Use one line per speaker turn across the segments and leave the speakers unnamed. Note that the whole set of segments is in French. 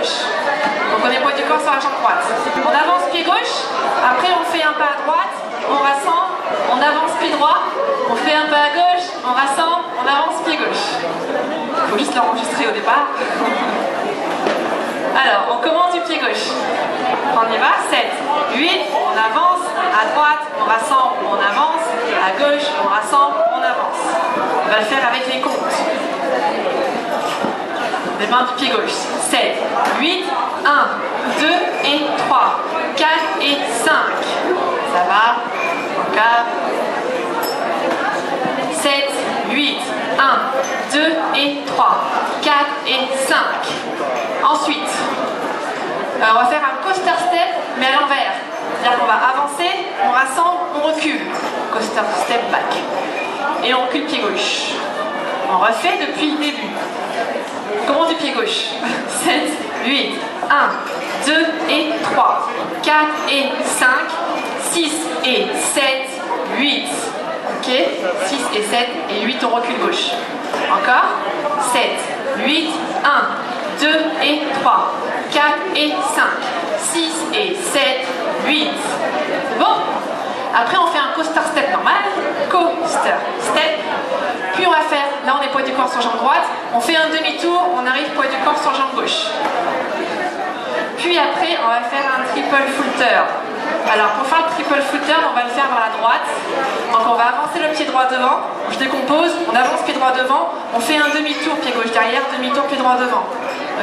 gauche. Donc on est poids du corps sur la jambe droite. On avance pied gauche, après on fait un pas à droite, on rassemble, on avance pied droit, on fait un pas à gauche, on rassemble, on avance pied gauche. Il faut juste l'enregistrer au départ. Alors, on commence du pied gauche. On y va, 7, 8, on avance, à droite, on rassemble, on avance, à gauche, on rassemble, on avance. On va le faire avec les comptes. Les mains du pied gauche. 7, 8, 1, 2 et 3, 4 et 5. Ça va, encore. 7, 8, 1, 2 et 3, 4 et 5. Ensuite, on va faire un coaster step, mais à l'envers. C'est-à-dire qu'on va avancer, on rassemble, on recule. Coaster step back. Et on recule pied gauche. On refait depuis le début. On commence du pied gauche. 7, 8, 1, 2 et 3, 4 et 5, 6 et 7, 8. Ok, 6 et 7 et 8, on recule gauche. Encore. 7, 8, 1, 2 et 3, 4 et 5, 6 et 7, 8. C'est bon? Après, on fait un coaster step normal. Coaster step. Puis on va faire, là on est poids du corps sur jambe droite. On fait un demi-tour, on arrive poids du corps sur jambe gauche. Puis après, on va faire un triple full turn. Alors pour faire le triple full turn, on va le faire vers la droite. Donc on va avancer le pied droit devant. Je décompose, on avance pied droit devant. On fait un demi-tour, pied gauche derrière, demi-tour, pied droit devant.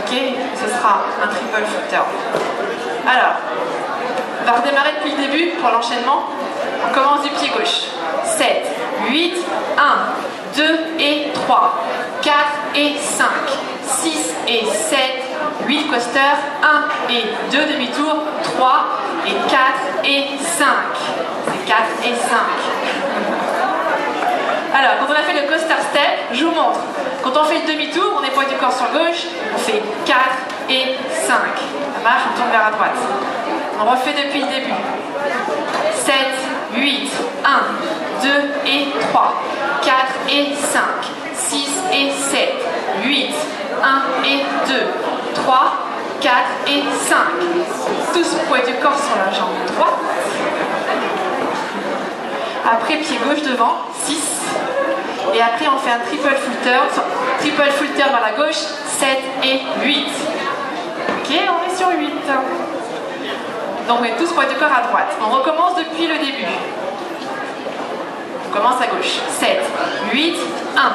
Ok, ce sera un triple full turn. Alors, on va redémarrer depuis le début pour l'enchaînement. On commence du pied gauche. 7, 8, 1, 2 et 3, 4 et 5, 6 et 7, 8 coaster, 1 et 2 demi-tours, 3 et 4 et 5. C'est 4 et 5. Alors, quand on a fait le coaster step, je vous montre. Quand on fait le demi-tour, on est poids du corps sur gauche, on fait 4 et 5. Ça marche, on tourne vers la droite. On refait depuis le début. 7, 8, 1, 2 et 3, 4 et 5, 6 et 7, 8, 1 et 2, 3, 4 et 5. Tous poids du corps sur la jambe droite. Après, pied gauche devant, 6. Et après, on fait un triple full turn. Triple full turn vers la gauche, 7 et 8. Ok, on est sur 8. Donc, on est tous poids du corps à droite. On recommence depuis le début. On commence à gauche. 7, 8, 1,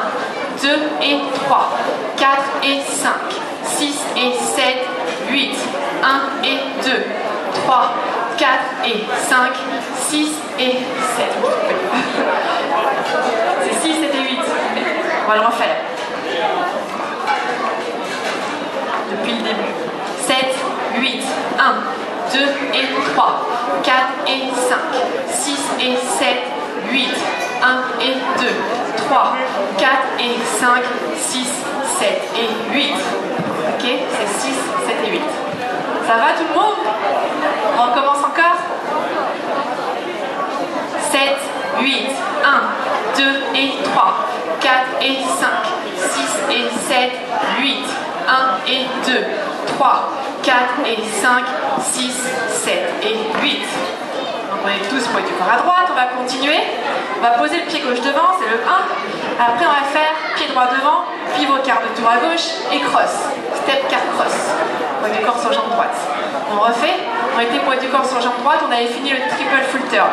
2 et 3, 4 et 5, 6 et 7, 8, 1 et 2, 3, 4 et 5, 6 et 7. C'est 6, 7 et 8. On va le refaire. Depuis le début. 7, 8, 1, 2 et 3, 4 et 5, 6 et 7, 8, 1 et 2, 3, 4 et 5, 6, 7 et 8. Ok, c'est 6, 7 et 8. Ça va tout le monde? On recommence encore. 7, 8, 1, 2 et 3, 4 et 5, 6 et 7, 8, 1 et 2, 3, 4 et 5, 6, 7 et 8. Donc on est tous poids du corps à droite, on va continuer. On va poser le pied gauche devant, c'est le 1. Après on va faire pied droit devant, pivot quart de tour à gauche et cross. Step quart cross. Poids du corps sur jambe droite. On refait. On était poids du corps sur jambe droite, on avait fini le triple full turn.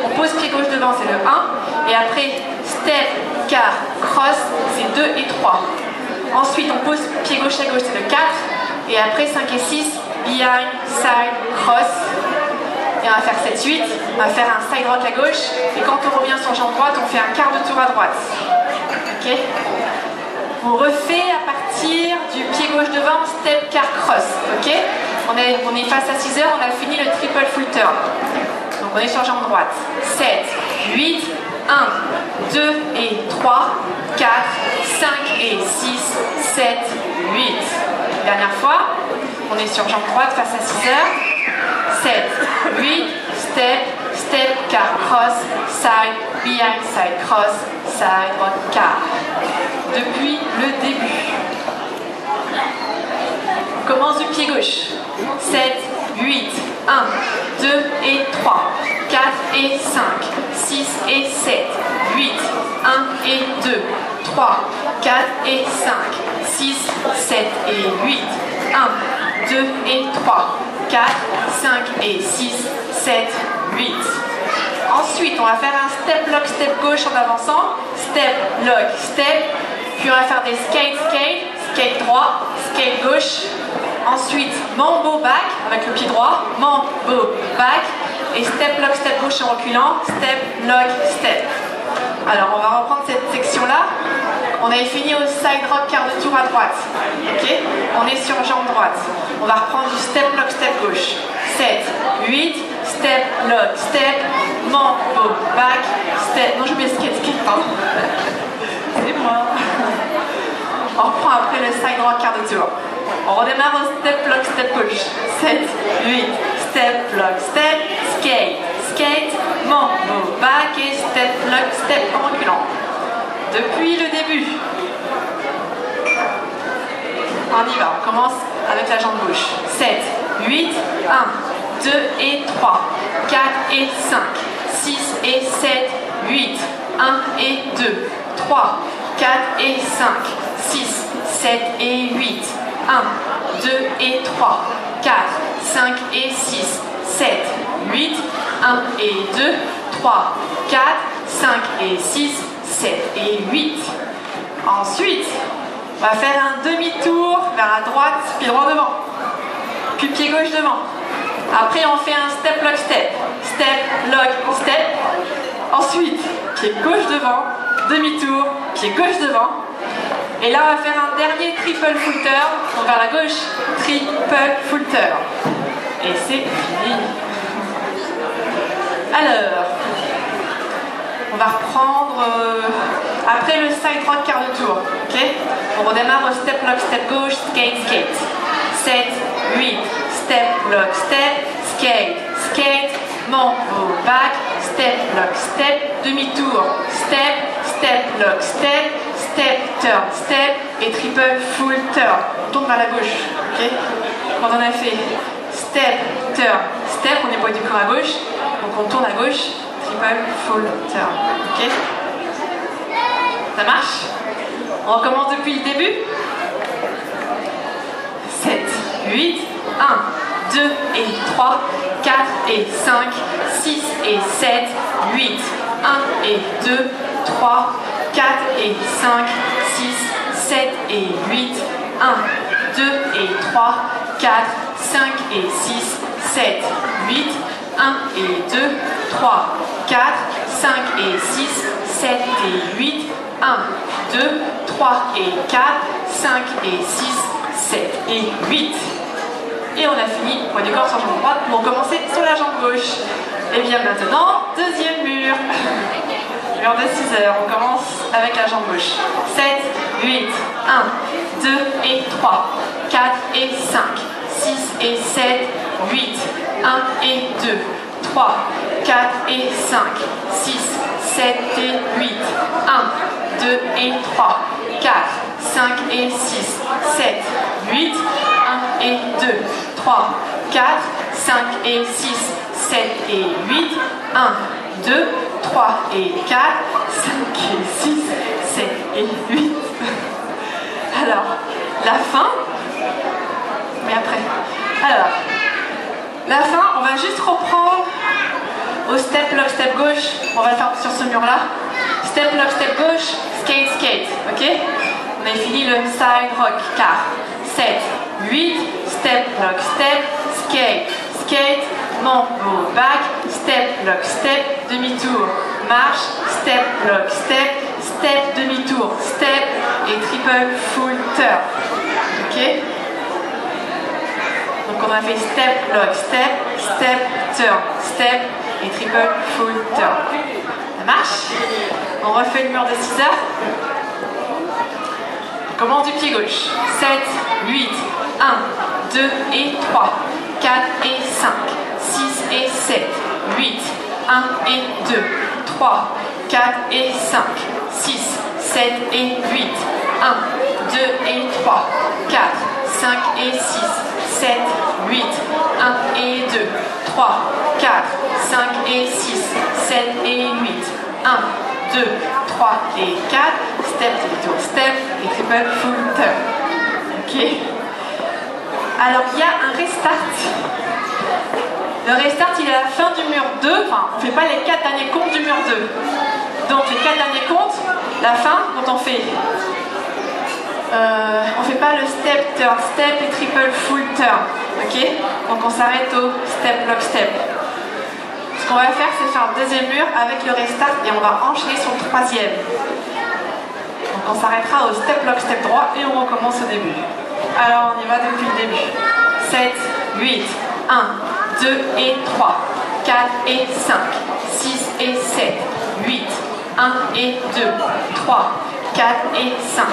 On pose pied gauche devant, c'est le 1. Et après step quart cross, c'est 2 et 3. Ensuite on pose pied gauche à gauche, c'est le 4. Et après 5 et 6, behind, side, cross. Et on va faire 7, 8. On va faire un side rock à gauche. Et quand on revient sur jambe droite, on fait un quart de tour à droite. Ok? On refait à partir du pied gauche devant, step quart cross. Ok? On est face à 6 heures, on a fini le triple full turn. Donc on est sur jambe droite. 7, 8, 1, 2 et 3, 4, 5 et 6, 7, 8. Dernière fois, on est sur jambe droite face à 6 heures. 7, 8, step, step, quart, cross, side, behind, side, cross, side, rock, quart. Depuis le début. On commence du pied pied gauche. 7, 8, 1, 2 et 3, 4 et 5, 6 et 7, 8, 1 et 2, 3, 4 et 5, 6, 7 et 8, 1, 2 et 3, 4, 5 et 6, 7, 8. Ensuite, on va faire un step lock, step gauche en avançant, step lock, step, puis on va faire des skate, skate, skate droit, skate gauche. Ensuite, mambo back avec le pied droit, mambo back, et step lock, step gauche en reculant, step lock, step. Alors, on va reprendre cette section-là. On avait fini au side rock quart de tour à droite. Ok? On est sur jambe droite. On va reprendre du step lock, step gauche. 7, 8, step lock, step, mambo back, step. Non, je mets skate, skate, pardon. C'est moi. On reprend après le side rock quart de tour. On redémarre au step lock, step gauche. 7, 8, step lock, step, skate, skate, mambo back et step lock, step en reculant. Depuis le début. On y va, on commence avec la jambe gauche. 7, 8, 1, 2 et 3, 4 et 5, 6 et 7, 8, 1 et 2, 3, 4 et 5, 6, 7 et 8, 1, 2 et 3, 4, 5 et 6, 7, 8, 1 et 2, 3, 4, 5 et 6, 7 et 8. Ensuite, on va faire un demi-tour vers la droite, pied droit devant, puis pied gauche devant. Après, on fait un step lock step, step lock step. Ensuite, pied gauche devant, demi-tour, pied gauche devant. Et là, on va faire un dernier triple full turn, donc vers la gauche, triple full turn. Et c'est fini. Alors, on va reprendre après le side rock quart de tour. Ok? On redémarre au step lock, step gauche, skate, skate. 7, 8, step lock, step, skate, skate, mambo back, step lock, step, demi-tour, step, step lock, step, step, turn, step et triple full turn. On tourne vers la gauche. Ok? Quand on a fait step, turn, step, on est pas du corps à gauche, donc on tourne à gauche. Triple full turn. Ok? Ça marche? On recommence depuis le début. 7, 8, 1, 2 et 3, 4 et 5, 6 et 7, 8, 1 et 2, 3, 4 et 5, 6, 7 et 8, 1, 2 et 3, 4, 5 et 6, 7, 8, 1 et 2, 3, 4, 5 et 6, 7 et 8, 1, 2, 3 et 4, 5 et 6, 7 et 8. Et on a fini poids du corps sur jambe droite pour commencer sur la jambe gauche. Et bien maintenant, deuxième mur. Mur de 6 heures, on commence avec la jambe gauche. 7, 8, 1, 2 et 3, 4 et 5, 6 et 7, 8, 1 et 2, 3, 4 et 5, 6, 7 et 8, 1, 2 et 3, 4, 5 et 6, 7, 8, 1 et 2, 3, 4, 5 et 6, 7 et 8, 1, 2, 3 et 4, 5 et 6, 7 et 8. Alors, la fin, mais après. Alors, la fin, on va juste reprendre au step lock step gauche. On va le faire sur ce mur là. Step lock step gauche, skate skate, ok? On a fini le side rock car 7, 8, step lock step, skate, skate, mambo back, step lock step, demi-tour, marche, step lock step, step demi-tour, step et triple full turn, ok? Donc on a fait step lock step, step turn, step et triple full turn. Ça marche? On refait le mur de 6 heures. On commence du pied gauche. 7, 8, 1, 2 et 3, 4 et 5, 6 et 7, 8, 1 et 2, 3, 4 et 5, 6, 7 et 8, 1, 2 et 3, 4, 5 et 6, 7, 8, 1 et 2, 3, 4, 5 et 6, 7 et 8, 1, 2, 3 et 4, step, demi-tour, step et triple full turn. Ok. Alors il y a un restart. Le restart il est à la fin du mur 2, enfin on ne fait pas les 4 derniers comptes du mur 2. Donc les 4 derniers comptes, la fin, quand on fait pas le step, turn, step et triple full turn. Ok. Donc on s'arrête au step, lock, step. Ce qu'on va faire, c'est faire un deuxième mur avec le restart et on va enchaîner sur le troisième. Donc on s'arrêtera au step, lock, step droit et on recommence au début. Alors on y va depuis le début. 7, 8, 1, 2 et 3, 4 et 5, 6 et 7, 8, 1 et 2, 3, 4 et 5,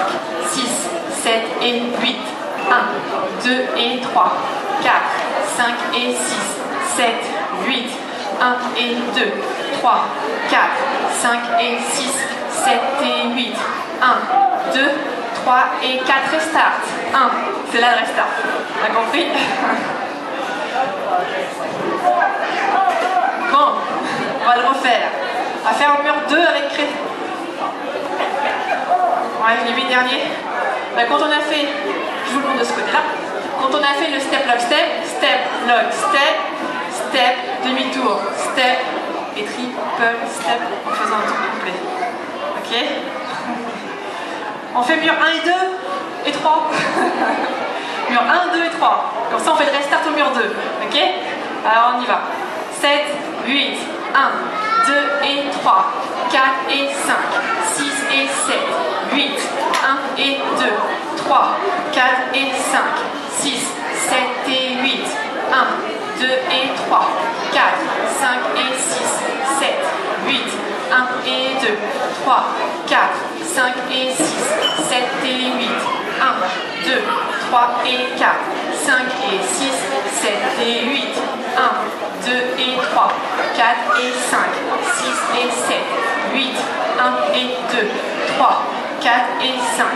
6, 7 et 8, 1, 2 et 3, 4, 5 et 6, 7, 8, 1 et 2, 3, 4, 5 et 6, 7 et 8, 1, 2, 3 et 4, restart. 1, c'est là le restart. T'as compris? Bon, on va le refaire. On va faire un mur 2 avec crédit. Ouais, je l'ai mis dernier. Ben, quand on a fait, je vous le montre de ce côté-là, quand on a fait le step, lock, step, lock, step, demi-tour, step et triple step en faisant un tour complet. Ok? On fait mur 1 et 2 et 3. Mur 1, 2 et 3. Comme ça, on fait le restart au mur 2. Ok? Alors, on y va. 7, 8, 1, 2 et 3, 4 et 5, 6 et 7, 8, 1 et 2, 3, 4 et 5, 6, 7 et 8, 1, 2 et 3, 4, 5 et 6, 7, 8, 1 et 2, 3, 4, 5 et 6, 7 et 8, 1, 2, 3 et 4, 5 et 6, 7 et 8, 1, 2 et 3, 4 et 5, 6 et 7, 8, 1 et 2, 3, 4 et 5,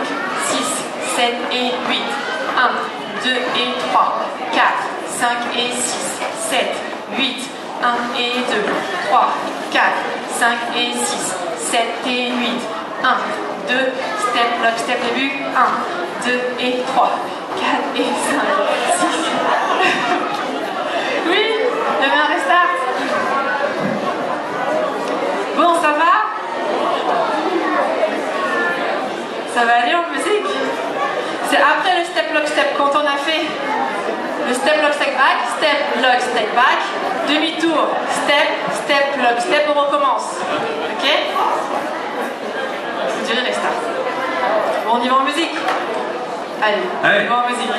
6, 7 et 8, 1, 2 et 3, 4, 5 et 6, 7, 8, 1 et 2, 3, 4, 5 et 6, 7 et 8, 1, 2, step, lock, step début, 1, 2 et 3, 4 et 5, 6. Oui, il y avait un restart. Bon, ça va? Ça va aller en musique? C'est après le step, lock, step. Quand on a fait le step, lock, step back, demi-tour, step, lock, step, on recommence. Ok? Je dirais restart. Bon, on y va en musique? Allez, on y va en musique.